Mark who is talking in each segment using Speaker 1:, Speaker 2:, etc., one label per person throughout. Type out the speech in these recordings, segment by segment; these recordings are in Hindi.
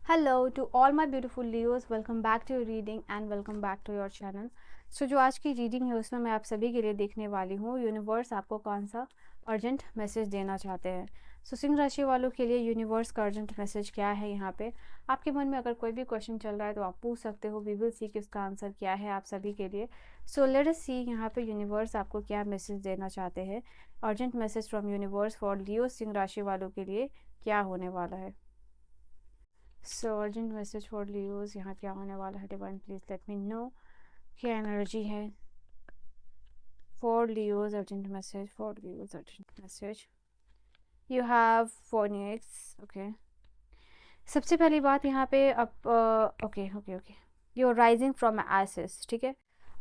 Speaker 1: Hello to all my beautiful Leos, welcome back to your reading and welcome back to your channel. So जो आज की रीडिंग है उसमें मैं आप सभी के लिए देखने वाली हूँ यूनिवर्स आपको कौन सा अर्जेंट मैसेज देना चाहते हैं। सो सिंह राशि वालों के लिए यूनिवर्स का अर्जेंट मैसेज क्या है। यहाँ पे आपके मन में अगर कोई भी क्वेश्चन चल रहा है तो आप पूछ सकते हो, वी विल सी कि उसका आंसर क्या है आप सभी के लिए। सो लेट अस सी यहाँ पे यूनिवर्स आपको क्या मैसेज देना चाहते हैं। Urgent message from universe for Leo सिंह राशि वालों के लिए क्या होने वाला है। So urgent message for Leos यहाँ क्या होने वाला है। Divine please let me know क्या एनर्जी है for Leos. Urgent message for Leos, urgent message. You have 4 okay. सबसे पहली बात यहाँ पे अब okay okay okay you are rising from aces. ठीक है,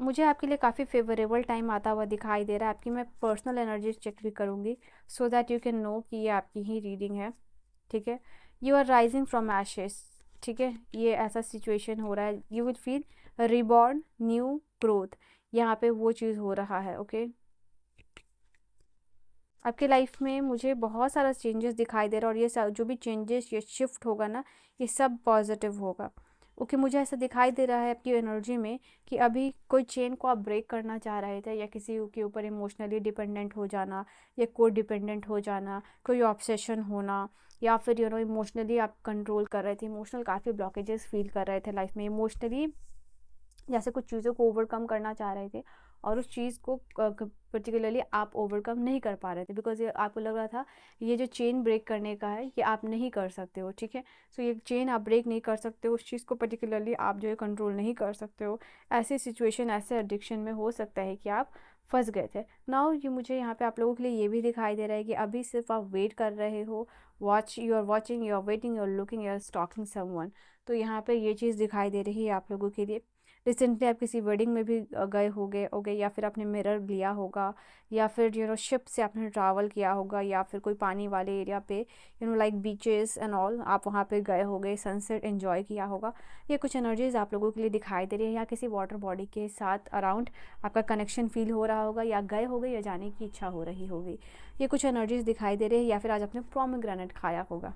Speaker 1: मुझे आपके लिए काफ़ी फेवरेबल टाइम आता हुआ दिखाई दे रहा है। आपकी मैं पर्सनल एनर्जी चेक भी करूँगी so that you can know कि ये आपकी ही रीडिंग है। ठीक है, you are rising from ashes. ठीक है, ये ऐसा सिचुएशन हो रहा है, you will feel reborn, new growth, यहाँ पे वो चीज़ हो रहा है। ओके, आपके लाइफ में मुझे बहुत सारा चेंजेस दिखाई दे रहा है और ये जो भी चेंजेस ये शिफ्ट होगा ना, ये सब पॉजिटिव होगा। ओके, मुझे ऐसा दिखाई दे रहा है आपकी एनर्जी में कि अभी कोई चेन को आप ब्रेक करना चाह रहे थे या किसी के ऊपर इमोशनली डिपेंडेंट हो जाना या को डिपेंडेंट हो जाना, कोई ऑब्सेशन होना, या फिर इमोशनली आप कंट्रोल कर रहे थे, इमोशनल काफ़ी ब्लॉकेजेस फील कर रहे थे लाइफ में, इमोशनली जैसे कुछ चीज़ों को ओवरकम करना चाह रहे थे और उस चीज़ को पर्टिकुलरली आप ओवरकम नहीं कर पा रहे थे बिकॉज ये आपको लग रहा था ये जो चेन ब्रेक करने का है ये आप नहीं कर सकते हो। ठीक है, सो ये चेन आप ब्रेक नहीं कर सकते हो, उस चीज़ को पर्टिकुलरली आप जो है कंट्रोल नहीं कर सकते हो। ऐसी सिचुएशन, ऐसे एडिक्शन में हो सकता है कि आप फंस गए थे। नाउ ये मुझे यहाँ पे आप लोगों के लिए ये भी दिखाई दे रहा है कि अभी सिर्फ आप वेट कर रहे हो, watch, you are watching, you are waiting, you are looking, you are stalking someone. तो यहाँ पे ये चीज़ दिखाई दे रही है आप लोगों के लिए। रिसेंटली आप किसी वेडिंग में भी गए होगे या फिर आपने मिरर लिया होगा या फिर शिप से आपने ट्रैवल किया होगा या फिर कोई पानी वाले एरिया पे लाइक बीचेस एंड ऑल, आप वहाँ पे गए होगे, सनसेट एंजॉय किया होगा। ये कुछ एनर्जीज आप लोगों के लिए दिखाई दे रही है या किसी वाटर बॉडी के साथ अराउंड आपका कनेक्शन फील हो रहा होगा या गए होगे या जाने की इच्छा हो रही होगी। ये कुछ एनर्जीज दिखाई दे रही है या फिर आज आपने पोमेग्रेनेट खाया होगा।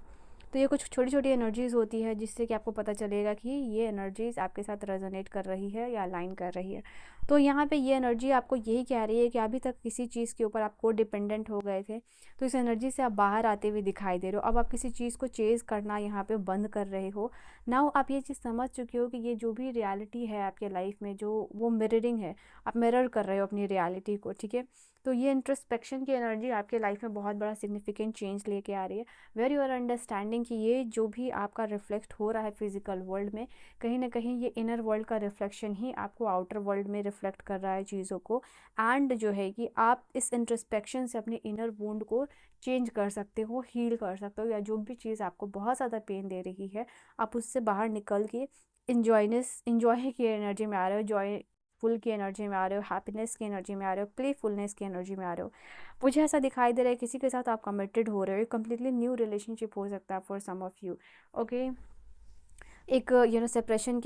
Speaker 1: तो ये कुछ छोटी छोटी एनर्जीज़ होती है जिससे कि आपको पता चलेगा कि ये एनर्जीज़ आपके साथ रेजोनेट कर रही है या अलाइन कर रही है। तो यहाँ पे ये एनर्जी आपको यही कह रही है कि अभी तक किसी चीज़ के ऊपर आपको डिपेंडेंट हो गए थे, तो इस एनर्जी से आप बाहर आते हुए दिखाई दे रहे हो। अब आप किसी चीज़ को चेज़ करना यहाँ पे बंद कर रहे हो। नाउ आप ये चीज़ समझ चुके हो कि ये जो भी रियलिटी है आपके लाइफ में, जो वो मिररिंग है, आप मिरर कर रहे हो अपनी रियलिटी को। ठीक है, तो ये इंट्रोस्पेक्शन की एनर्जी आपके लाइफ में बहुत बड़ा सिग्निफिकेंट चेंज लेके आ रही है। वेर यू आर अंडरस्टैंडिंग कि ये जो भी आपका रिफ्लेक्ट हो रहा है फिजिकल वर्ल्ड में, कहीं ना कहीं ये इनर वर्ल्ड का रिफ्लेक्शन ही आपको आउटर वर्ल्ड में रिफ्लेक्ट कर रहा है चीज़ों को। एंड जो है कि आप इस इंट्रोस्पेक्शन से अपने इनर वुंड को चेंज कर सकते हो, हील कर सकते हो, या जो भी चीज़ आपको बहुत ज़्यादा पेन दे रही है आप उससे बाहर निकल के इंजॉय की एनर्जी में आ रहे हो, जॉय फुल की एनर्जी में आ रहे हो, हैप्पीनेस की एनर्जी में आ रहे हो, प्लेफुलनेस की एनर्जी में आ रहे हो। मुझे ऐसा दिखाई दे रहा है किसी के साथ आप कमिटेड हो रहे हो, कम्प्लीटली न्यू रिलेशनशिप हो सकता है for some of you. Okay, एक सेपरेशन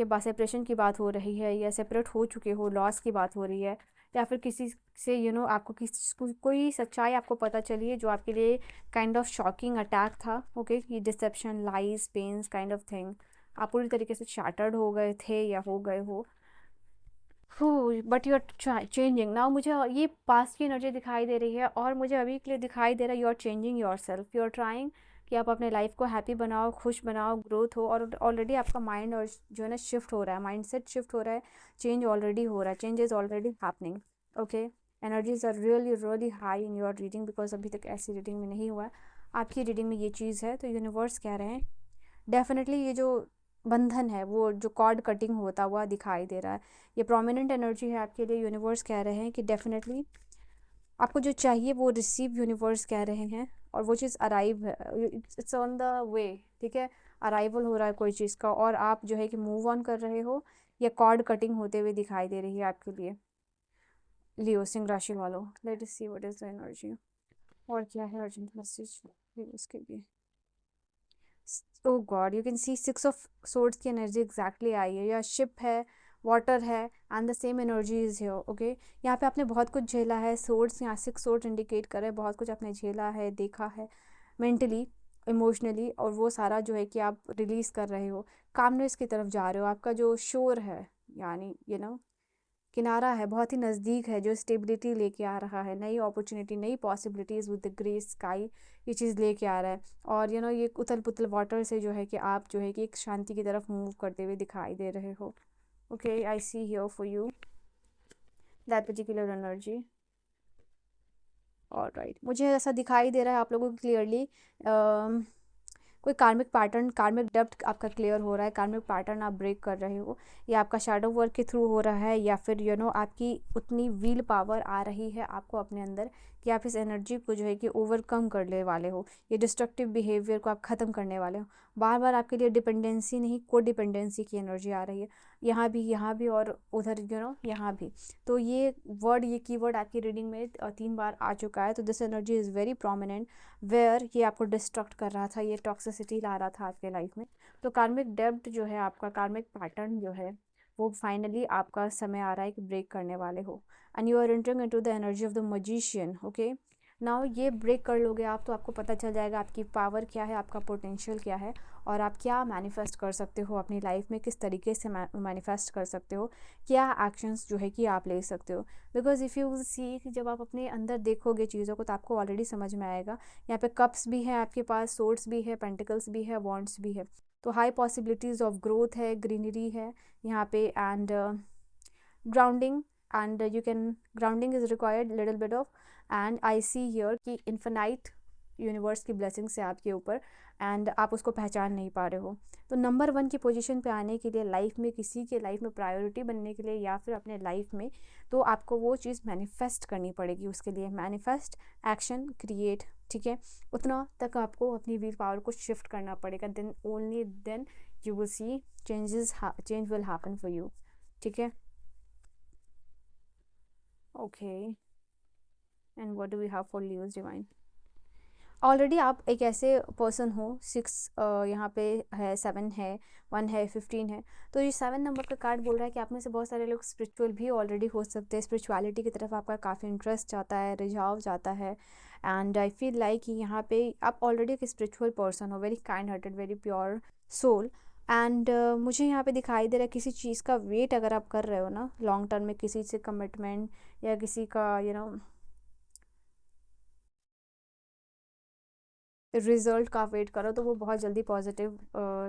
Speaker 1: की बात हो रही है या सेपरेट हो चुके हो, लॉस की बात हो रही है, या फिर किसी से आपको कोई सच्चाई आपको पता चली है जो आपके लिए काइंड ऑफ शॉकिंग अटैक था। ओके, ये deception, lies, pains kind of thing, आप पूरी तरीके से शैटर्ड हो गए थे या हो गए हो। But you are changing now. मुझे ये पास्ट की एनर्जी दिखाई दे रही है और मुझे अभी के लिए दिखाई दे रहा है you are changing your self, you are trying कि आप अपने लाइफ को हैप्पी बनाओ, खुश बनाओ, ग्रोथ हो। और ऑलरेडी आपका माइंड और जो है ना शिफ्ट हो रहा है, माइंड सेट शिफ्ट हो रहा है, चेंज ऑलरेडी हो रहा है, change is already happening. Okay, energies are really really high in your reading because अभी तक ऐसी रीडिंग में नहीं हुआ है। आपकी रीडिंग में ये चीज़ है तो यूनिवर्स कह रहे हैं डेफिनेटली ये जो बंधन है, वो जो कॉर्ड कटिंग होता हुआ दिखाई दे रहा है, ये प्रोमिनेंट एनर्जी है आपके लिए। यूनिवर्स कह रहे हैं कि डेफिनेटली आपको जो चाहिए वो रिसीव यूनिवर्स कह रहे हैं और वो चीज़ अराइव है, इट्स ऑन द वे। ठीक है, अराइवल हो रहा है कोई चीज़ का और आप जो है कि मूव ऑन कर रहे हो, या कॉर्ड कटिंग होते हुए दिखाई दे रही है आपके लिए। लियो सिंह राशि वालों, let us see what is the energy और क्या है अर्जेंट मैसेज उसके लिए। Oh God, you can see 6 of swords की एनर्जी एग्जैक्टली आई है, या शिप है, वाटर है, and the same energy is here. Okay, यहाँ पे आपने बहुत कुछ झेला है, सोर्ड्स यहाँ 6 सोर्ड्स इंडिकेट कर रहे हैं बहुत कुछ आपने झेला है, देखा है मेंटली। इमोशनली, और वो सारा जो है कि आप रिलीज़ कर रहे हो, कामनेस की तरफ जा रहे हो। आपका जो शोर है, यानी किनारा है, बहुत ही नज़दीक है, जो स्टेबिलिटी लेके आ रहा है, नई अपॉर्चुनिटी, नई possibilities with the grey sky, ये चीज़ लेके आ रहा है। और ये उथल पुथल वाटर से जो है कि आप जो है कि एक शांति की तरफ मूव करते हुए दिखाई दे रहे हो। Okay, I see here for you that particular energy. Alright, मुझे ऐसा दिखाई दे रहा है आप लोगों को क्लियरली, कोई कार्मिक पैटर्न, कार्मिक डेप्थ आपका क्लियर हो रहा है, कार्मिक पैटर्न आप ब्रेक कर रहे हो, या आपका शैडो वर्क के थ्रू हो रहा है, या फिर आपकी उतनी विल पावर आ रही है आपको अपने अंदर कि आप इस एनर्जी को जो है कि ओवरकम करने वाले हो, ये डिस्ट्रक्टिव बिहेवियर को आप ख़त्म करने वाले हो। बार बार आपके लिए डिपेंडेंसी नहीं, को डिपेंडेंसी की एनर्जी आ रही है, यहाँ भी और उधर यहाँ भी। तो ये वर्ड, ये कीवर्ड आपकी रीडिंग में 3 बार आ चुका है। तो this energy is very prominent, where ये आपको डिस्ट्रक्ट कर रहा था, ये टॉक्सिसिटी ला रहा था आपके लाइफ में। तो कार्मिक डेब्ट जो है, आपका कार्मिक पैटर्न जो है, वो फाइनली आपका समय आ रहा है कि ब्रेक करने वाले हो। And you are entering into the energy of the magician. Okay, now ये ब्रेक कर लोगे आप, तो आपको पता चल जाएगा आपकी पावर क्या है, आपका पोटेंशियल क्या है, और आप क्या मैनिफेस्ट कर सकते हो अपनी लाइफ में, किस तरीके से मैनिफेस्ट कर सकते हो, क्या एक्शंस जो है कि आप ले सकते हो। बिकॉज इफ़ यू सी, जब आप अपने अंदर देखोगे चीज़ों को, तो आपको ऑलरेडी समझ में आएगा। यहाँ पे कप्स भी है आपके पास, सोर्ड्स भी है, पेंटिकल्स भी है, वॉन्ड्स भी है। तो हाई पॉसिबिलिटीज़ ऑफ ग्रोथ है, ग्रीनरी है यहाँ पे, and grounding, and you can, grounding is required little bit of, and I see here कि infinite यूनिवर्स की ब्लेसिंग्स है आपके ऊपर, एंड आप उसको पहचान नहीं पा रहे हो। तो नंबर 1 की पोजीशन पे आने के लिए, लाइफ में किसी के लाइफ में प्रायोरिटी बनने के लिए, या फिर अपने लाइफ में, तो आपको वो चीज़ मैनिफेस्ट करनी पड़ेगी। उसके लिए मैनिफेस्ट, एक्शन, क्रिएट, ठीक है, उतना तक आपको अपनी विल पावर को शिफ्ट करना पड़ेगा। Then only then you will see change will happen for you, ठीक है। Okay, and what do we have for Leos divine. Already आप एक ऐसे पर्सन हो, 6 यहाँ पे है, 7 है, 1 है, 15 है। तो ये 7 नंबर का कार्ड बोल रहा है कि आप में से बहुत सारे लोग स्पिरिचुअल भी ऑलरेडी हो सकते हैं, स्पिरिचुअलिटी की तरफ आपका काफ़ी इंटरेस्ट जाता है, रिझाव जाता है। एंड आई फील लाइक कि यहाँ पे आप ऑलरेडी एक स्पिरिचुअल पर्सन हो, very kind hearted, very pure soul. And मुझे यहाँ पे दिखाई दे रहा है किसी चीज़ का वेट अगर आप कर रहे हो ना, लॉन्ग टर्म में किसी से कमिटमेंट, या किसी का रिजल्ट का वेट करो, तो वो बहुत जल्दी पॉजिटिव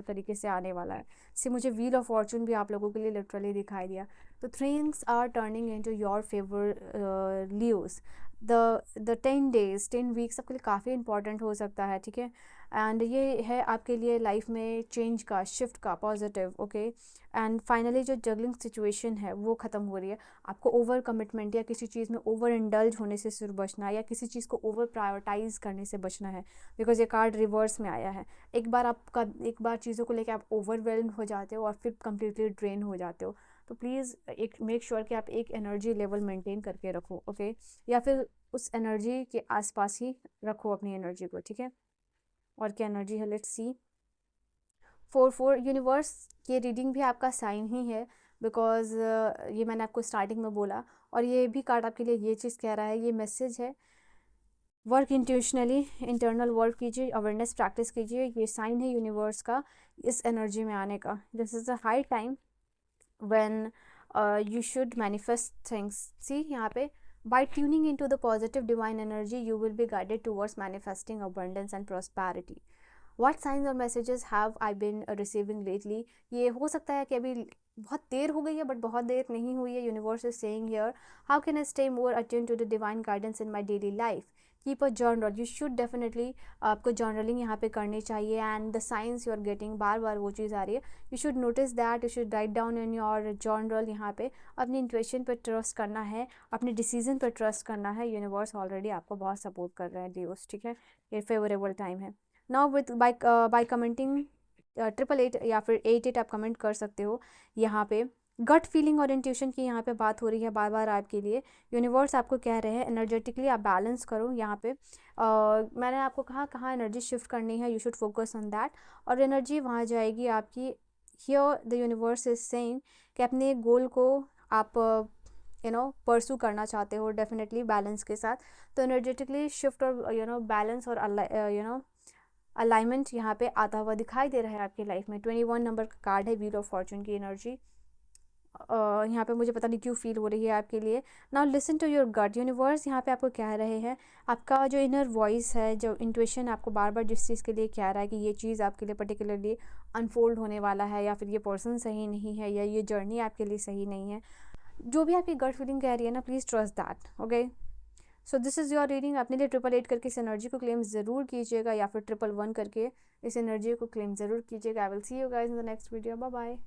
Speaker 1: तरीके से आने वाला है। से मुझे व्हील ऑफ फॉर्चून भी आप लोगों के लिए लिटरली दिखाई दिया। तो things are turning into your favour Leos. The 10 days, 10 weeks आपके लिए काफ़ी इंपॉर्टेंट हो सकता है, ठीक है। एंड ये है आपके लिए लाइफ में चेंज का, शिफ्ट का, पॉजिटिव। ओके, एंड फाइनली जो जगलिंग सिचुएशन है वो ख़त्म हो रही है। आपको ओवर कमिटमेंट या किसी चीज़ में ओवर इंडल्ज होने से सिर्फ बचना है, या किसी चीज़ को ओवर प्रायोरिटाइज करने से बचना है। बिकॉज ये कार्ड रिवर्स में आया है। एक बार चीज़ों को लेकर आप ओवरवेल्म हो जाते हो और फिर कम्प्लीटली ड्रेन हो जाते हो। तो प्लीज़ एक मेक श्योर कि आप एक एनर्जी लेवल मेंटेन करके रखो, ओके, या फिर उस एनर्जी के आसपास ही रखो अपनी एनर्जी को, ठीक है। और क्या एनर्जी है, लेट्स सी। 4 यूनिवर्स, ये रीडिंग भी आपका साइन ही है, बिकॉज ये मैंने आपको स्टार्टिंग में बोला। और ये भी कार्ड आपके लिए ये चीज़ कह रहा है, ये मैसेज है, वर्क इंट्यूशनली, इंटरनल वर्क कीजिए, अवेयरनेस प्रैक्टिस कीजिए। ये साइन है यूनिवर्स का इस एनर्जी में आने का। This is a high time when you should manifest things. See यहाँ पे, by tuning into the positive divine energy you will be guided towards manifesting abundance and prosperity. What signs और messages have I been receiving lately. ये हो सकता है कि अभी बहुत देर हो गई है, बट बहुत देर नहीं हुई है। Universe is saying here, how can I stay more attend to the divine guidance in my daily life. Keep a journal, you should definitely, आपको जर्नलिंग यहाँ पे करनी चाहिए। And the signs you are getting, बार बार वो चीज़ आ रही है, you should notice that, you should write down in your journal. यहाँ पे अपनी इंट्यूशन पर ट्रस्ट करना है, अपने डिसीजन पर ट्रस्ट करना है। यूनिवर्स ऑलरेडी आपको बहुत सपोर्ट कर रहे हैं लियोस, ठीक है। ये फेवरेबल टाइम है। नाउ विथ बाय कमेंटिंग 888 या फिर 88 आप कमेंट कर सकते हो। यहाँ पे गट फीलिंग और इंट्यूशन की यहाँ पे बात हो रही है बार बार आपके लिए। यूनिवर्स आपको कह रहे हैं एनर्जेटिकली आप बैलेंस करो। यहाँ पे मैंने आपको कहा कहाँ एनर्जी शिफ्ट करनी है, you should focus on that, और एनर्जी वहाँ जाएगी आपकी। Here the universe is saying कि अपने गोल को आप परसू करना चाहते हो डेफिनेटली बैलेंस के साथ। तो एनर्जेटिकली शिफ्ट और बैलेंस और अलाइनमेंट यहाँ पे आता हुआ दिखाई दे रहा है आपकी लाइफ में। 21 नंबर का कार्ड है, व्हील ऑफ फॉर्चून की एनर्जी यहाँ पे मुझे पता नहीं क्यों फील हो रही है आपके लिए। Now listen to your gut. Universe यहाँ पे आपको कह रहे हैं, आपका जो इनर वॉइस है, जो इंट्यूशन आपको बार बार जिस चीज़ के लिए कह रहा है कि ये चीज़ आपके लिए पर्टिकुलरली अनफोल्ड होने वाला है, या फिर ये पर्सन सही नहीं है, या ये जर्नी आपके लिए सही नहीं है, जो भी आपकी गट फीलिंग कह रही है ना, please trust that. Okay, so this is your reading. अपने लिए 888 करके इस एनर्जी को क्लेम ज़रूर कीजिएगा, या फिर 111 करके इस एनर्जी को क्लेम ज़रूर कीजिएगा। I will see you guys in the next video. Bye bye.